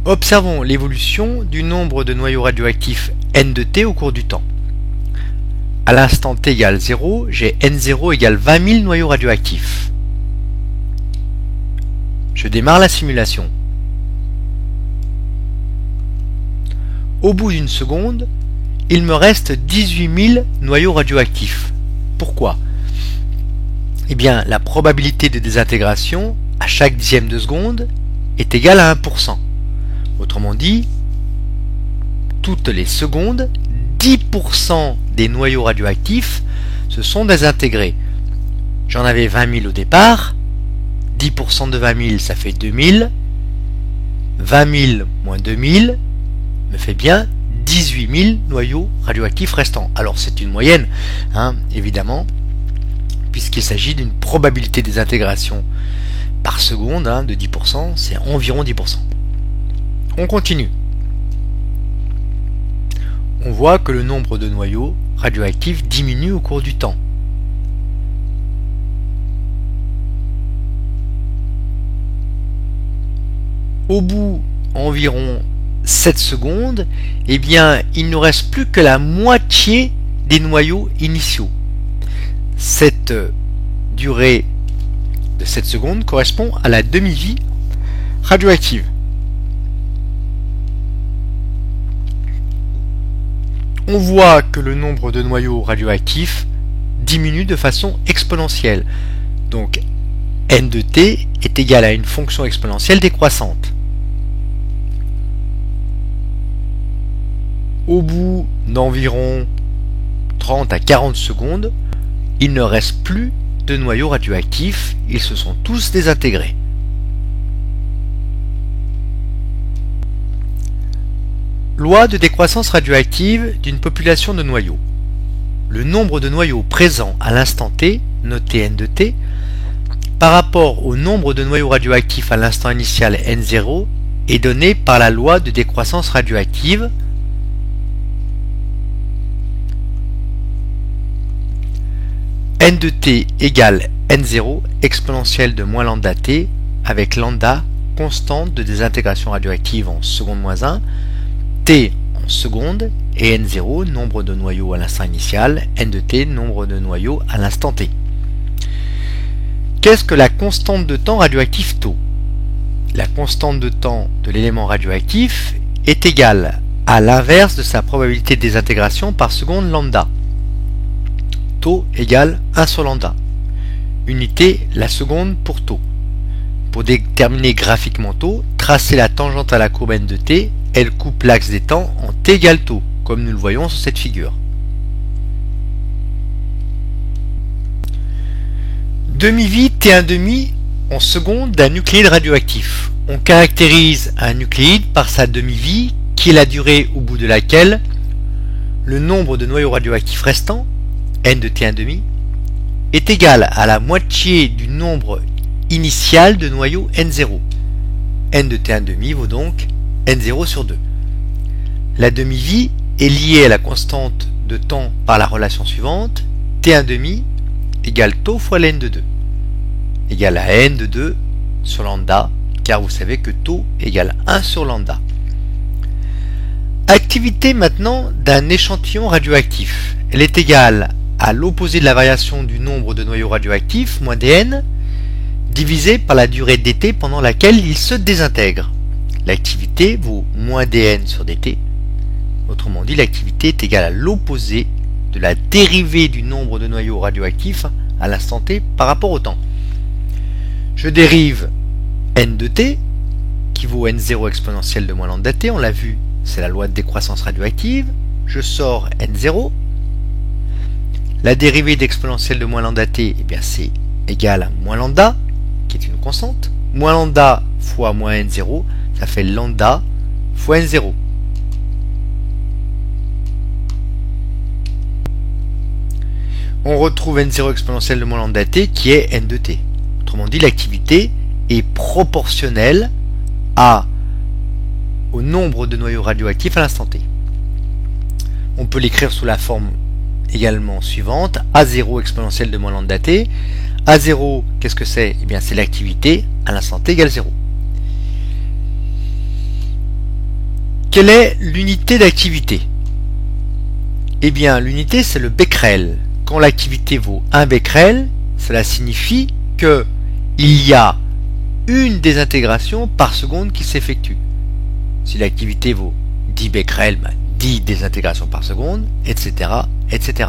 Observons l'évolution du nombre de noyaux radioactifs N de T au cours du temps. À l'instant T égale 0, j'ai N0 égale 20 000 noyaux radioactifs. Je démarre la simulation. Au bout d'une seconde, il me reste 18 000 noyaux radioactifs. Pourquoi? Eh bien, la probabilité de désintégration à chaque dixième de seconde est égale à 1%. Autrement dit, toutes les secondes, 10% des noyaux radioactifs se sont désintégrés. J'en avais 20 000 au départ, 10% de 20 000 ça fait 2000, 20 000 moins 2000 me fait bien 18 000 noyaux radioactifs restants. Alors c'est une moyenne, évidemment, puisqu'il s'agit d'une probabilité de désintégration par seconde de 10%, c'est environ 10%. On continue. On voit que le nombre de noyaux radioactifs diminue au cours du temps. Au bout environ 7 secondes, eh bien, il ne reste plus que la moitié des noyaux initiaux. Cette durée de 7 secondes correspond à la demi-vie radioactive. On voit que le nombre de noyaux radioactifs diminue de façon exponentielle. Donc N de T est égal à une fonction exponentielle décroissante. Au bout d'environ 30 à 40 secondes, il ne reste plus de noyaux radioactifs, ils se sont tous désintégrés. Loi de décroissance radioactive d'une population de noyaux. Le nombre de noyaux présents à l'instant T, noté N de T, par rapport au nombre de noyaux radioactifs à l'instant initial N0 est donné par la loi de décroissance radioactive N de T égale N0 exponentielle de moins lambda T avec lambda constante de désintégration radioactive en seconde moins 1, T en seconde et N0 nombre de noyaux à l'instant initial, N de T nombre de noyaux à l'instant T. Qu'est-ce que la constante de temps radioactif tau? La constante de temps de l'élément radioactif est égale à l'inverse de sa probabilité de désintégration par seconde lambda. Tau égale 1 sur lambda. Unité la seconde pour tau. Pour déterminer graphiquement tau, tracez la tangente à la courbe N de T, elle coupe l'axe des temps en T égale tau, comme nous le voyons sur cette figure. Demi-vie T1,5 en seconde d'un nucléide radioactif. On caractérise un nucléide par sa demi-vie, qui est la durée au bout de laquelle le nombre de noyaux radioactifs restants, N de T1,5, est égal à la moitié du nombre initial de noyaux N0. N de T1,5 vaut donc N0 sur 2. La demi-vie est liée à la constante de temps par la relation suivante, T1,5 égale tau fois la N de 2, égale à N de 2 sur lambda, car vous savez que tau égale 1 sur lambda. Activité maintenant d'un échantillon radioactif. Elle est égale à l'opposé de la variation du nombre de noyaux radioactifs, moins dn, divisé par la durée dt pendant laquelle il se désintègre. L'activité vaut moins dn sur dt. Autrement dit, l'activité est égale à l'opposé de la dérivée du nombre de noyaux radioactifs à l'instant t par rapport au temps. Je dérive n de t, qui vaut n0 exponentielle de moins lambda t, on l'a vu, c'est la loi de décroissance radioactive. Je sors n0. La dérivée d'exponentielle de moins lambda t, eh bien c'est égal à moins lambda, qui est une constante. Moins lambda fois moins n0, ça fait lambda fois n0. On retrouve n0 exponentielle de moins lambda t qui est n de t. Autrement dit, l'activité est proportionnelle au nombre de noyaux radioactifs à l'instant t. On peut l'écrire sous la forme également suivante, A0 exponentielle de moins lambda t. A0, qu'est-ce que c'est? Eh bien, c'est l'activité à l'instant t égale 0. Quelle est l'unité d'activité? Eh bien, l'unité, c'est le becquerel. Quand l'activité vaut 1 becquerel, cela signifie que il y a une désintégration par seconde qui s'effectue. Si l'activité vaut 10 becquerel, 10 désintégrations par seconde, etc., etc.